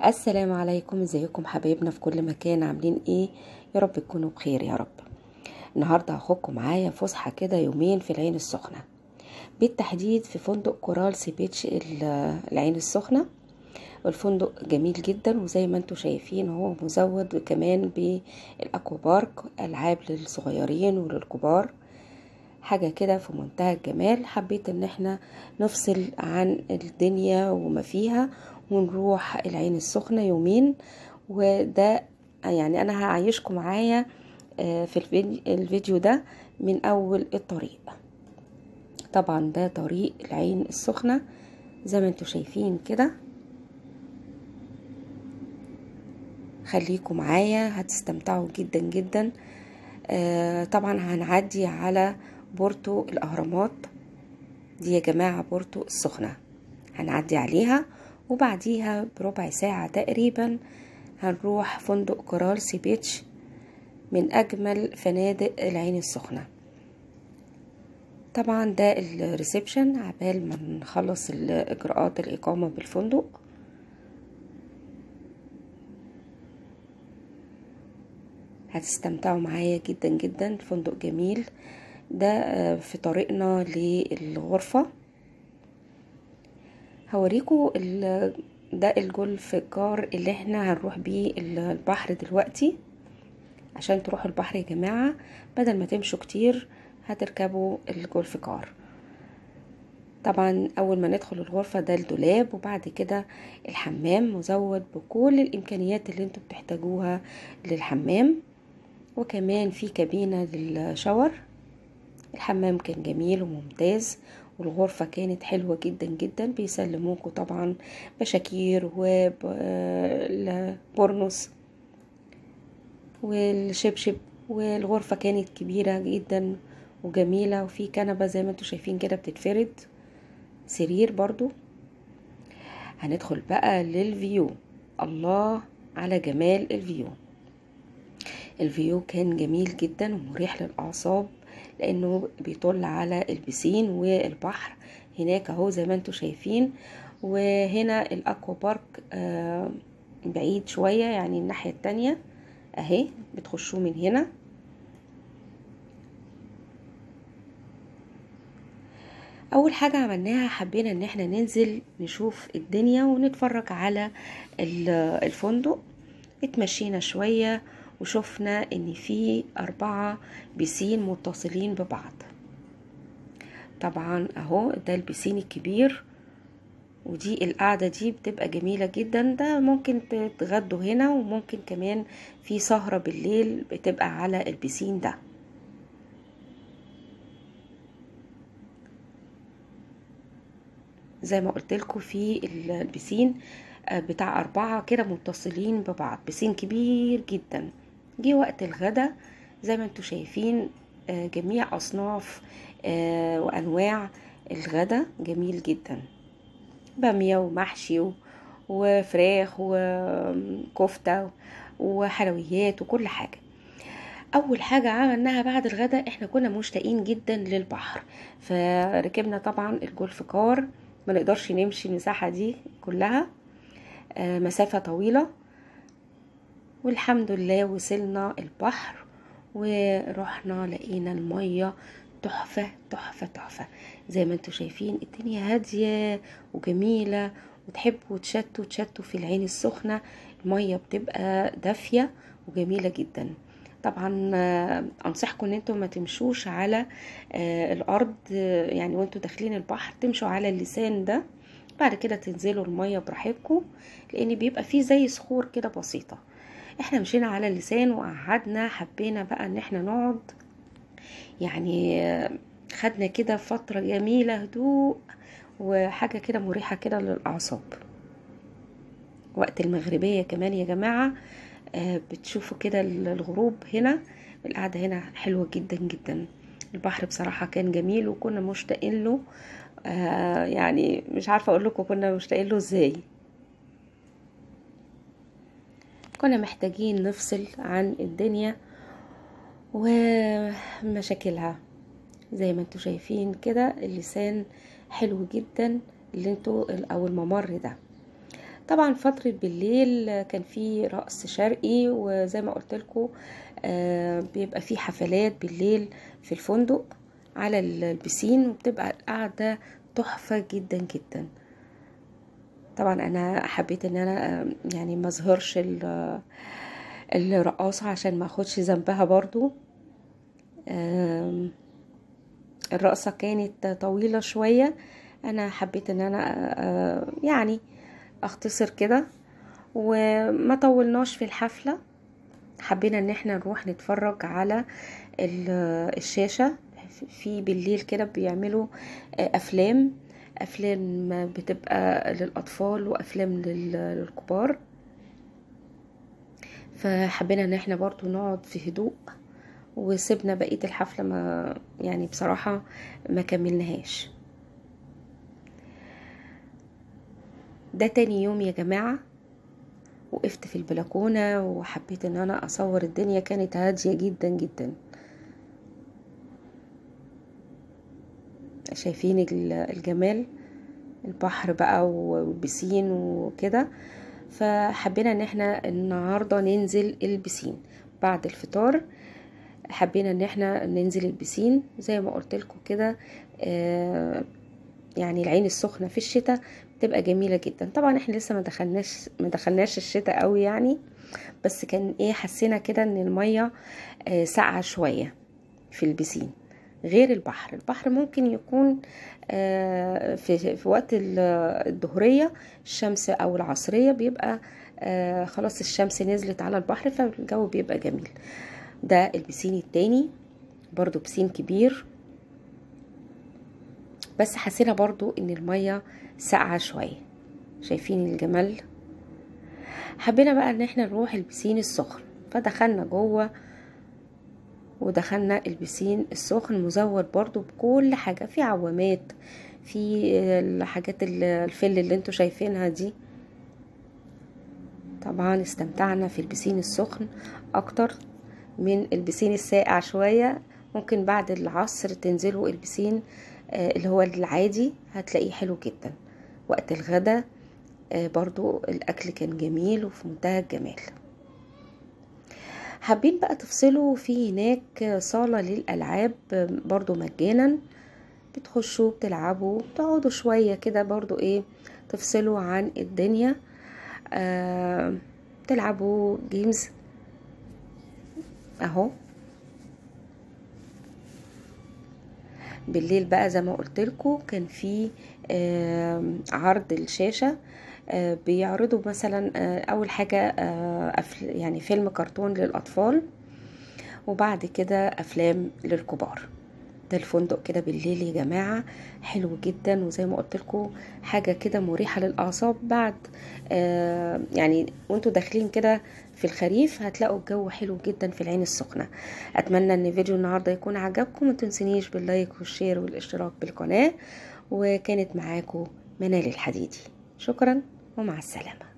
السلام عليكم، ازيكم حبايبنا في كل مكان؟ عاملين ايه؟ يا رب تكونوا بخير يا رب. النهارده هاخدكم معايا فسحه كده يومين في العين السخنه، بالتحديد في فندق كورال سي بيتش العين السخنه. الفندق جميل جدا، وزي ما انتم شايفين هو مزود كمان بالاكوا بارك، العاب للصغيرين وللكبار. حاجه كده في منتهى الجمال. حبيت ان احنا نفصل عن الدنيا وما فيها ونروح العين السخنة يومين. وده يعني انا هعيشكم معايا في الفيديو ده من اول الطريق. طبعا ده طريق العين السخنة زي ما انتم شايفين كده. خليكم معايا هتستمتعوا جدا جدا. طبعا هنعدي على بورتو الاهرامات دي يا جماعة، بورتو السخنة هنعدي عليها، وبعديها بربع ساعة تقريبا هنروح فندق كورال سي بيتش، من أجمل فنادق العين السخنة. طبعا ده الريسبشن عبال ما نخلص إجراءات الإقامة بالفندق. هتستمتعوا معايا جدا جدا، الفندق جميل. ده في طريقنا للغرفة. هوريكم ده الجولف كار اللي احنا هنروح بيه البحر دلوقتي. عشان تروحوا البحر يا جماعة بدل ما تمشوا كتير هتركبوا الجولف كار. طبعا اول ما ندخل الغرفة ده الدولاب، وبعد كده الحمام مزود بكل الامكانيات اللي انتوا بتحتاجوها للحمام، وكمان في كابينة للشاور. الحمام كان جميل وممتاز، والغرفة كانت حلوة جدا جدا. بيسلموكوا طبعا بشاكير وبورنوس والشبشب، والغرفة كانت كبيرة جدا وجميلة، وفي كنبة زي ما انتوا شايفين كده بتتفرد، سرير برضو. هندخل بقى للفيو. الله على جمال الفيو. الفيو كان جميل جدا ومريح للأعصاب، لأنه بيطل على البسين والبحر هناك اهو زي ما انتوا شايفين. وهنا الأكوا بارك بعيد شوية، يعني الناحية التانية اهي بتخشوا من هنا. اول حاجة عملناها حبينا ان احنا ننزل نشوف الدنيا ونتفرج على الفندق. اتمشينا شوية وشفنا ان في 4 بيسين متصلين ببعض. طبعا اهو ده البيسين الكبير، ودي القعدة دي بتبقى جميلة جدا. ده ممكن تتغدوا هنا، وممكن كمان في سهرة بالليل بتبقى على البيسين ده. زي ما قلت لكم في البسين بتاع 4 كده متصلين ببعض، بسين كبير جدا. جه وقت الغدا زي ما انتوا شايفين جميع اصناف وانواع الغدا جميل جدا، بامية ومحشي وفراخ وكفتة وحلويات وكل حاجة. اول حاجة عملناها بعد الغدا احنا كنا مشتاقين جدا للبحر، فركبنا طبعا الجولف كار. ما نقدرش نمشي المساحة دي كلها، مسافة طويلة، والحمد لله وصلنا البحر ورحنا لقينا المية تحفة تحفة تحفة. زي ما انتوا شايفين الدنيا هادية وجميلة، وتحبوا تشتوا في العين السخنة. المية بتبقى دافية وجميلة جدا. طبعا انصحكم ان انتم ما تمشوش على الارض، يعني وانتوا داخلين البحر تمشوا على اللسان ده، بعد كده تنزلوا المية براحتكم، لان بيبقى فيه زي صخور كده بسيطة. احنا مشينا على اللسان وقعدنا، حبينا بقى ان احنا نقعد، يعني خدنا كده فترة جميلة هدوء وحاجة كده مريحة كده للأعصاب. وقت المغربية كمان يا جماعة بتشوفوا كده الغروب هنا. القعدة هنا حلوة جدا جدا. البحر بصراحة كان جميل وكنا مشتاقين له، يعني مش عارفة اقول لكم كنا مشتاقين له ازاي. كنا محتاجين نفصل عن الدنيا ومشاكلها. زي ما انتوا شايفين كده اللسان حلو جدا اللي انتوا او الممر ده. طبعا فترة بالليل كان في رقص شرقي، وزي ما قلت لكم بيبقى في حفلات بالليل في الفندق على البسين، وبتبقى القعدة تحفة جدا جدا. طبعا انا حبيت ان انا يعني ما اظهرش الرقاصة عشان ما اخدش ذنبها برضو. الرقصة كانت طويلة شوية، انا حبيت ان انا يعني اختصر كده وما طولناش في الحفلة. حبينا ان احنا نروح نتفرج على الشاشة في بالليل كده، بيعملوا افلام بتبقى للاطفال وافلام للكبار. فحبينا ان احنا برضو نقعد في هدوء، وسيبنا بقية الحفلة ما يعني بصراحة ما كملناهاش. ده تاني يوم يا جماعة، وقفت في البلكونة وحبيت ان انا اصور الدنيا، كانت هادية جدا جدا. شايفين الجمال، البحر بقى والبسين وكده. فحبينا ان احنا النهاردة ننزل البسين بعد الفطار. حبينا ان احنا ننزل البسين زي ما قلت لكم كده. يعني العين السخنة في الشتاء بتبقى جميلة جدا. طبعا احنا لسه ما دخلناش الشتاء قوي يعني، بس كان ايه، حسينا كده ان المية ساقعة شوية في البسين غير البحر. البحر ممكن يكون في وقت الظهرية الشمس او العصرية بيبقى خلاص الشمس نزلت على البحر، فالجو بيبقى جميل. ده البسين التاني، برضو بسين كبير، بس حسينا برضو ان المية ساقعة شوية. شايفين الجمال. حبينا بقى ان احنا نروح البسين السخن، فدخلنا جوه ودخلنا البسين السخن مزود برضو بكل حاجة، في عوامات، في الحاجات الفل اللي انتوا شايفينها دي. طبعا استمتعنا في البسين السخن اكتر من البسين الساقع شوية. ممكن بعد العصر تنزلوا البسين اللي هو العادي، هتلاقيه حلو جدا. وقت الغدا برضو الاكل كان جميل وفي منتهى الجمال. حابين بقى تفصلوا في هناك صالة للألعاب برضو مجانا، بتخشوا بتلعبوا بتقعدوا شوية كده برضو ايه، تفصلوا عن الدنيا. تلعبوا جيمز اهو. بالليل بقى زي ما قلت لكم كان في عرض الشاشة، بيعرضوا مثلا اول حاجة يعني فيلم كرتون للاطفال، وبعد كده افلام للكبار. ده الفندق كده بالليل يا جماعة حلو جدا، وزي ما قلت لكم حاجة كده مريحة للاعصاب. بعد يعني وانتوا داخلين كده في الخريف هتلاقوا الجو حلو جدا في العين السخنة. اتمنى ان فيديو النهاردة يكون عجبكم، متنسونيش باللايك والشير والاشتراك بالقناة. وكانت معاكم منال الحديدي. شكرا ومع السلامة.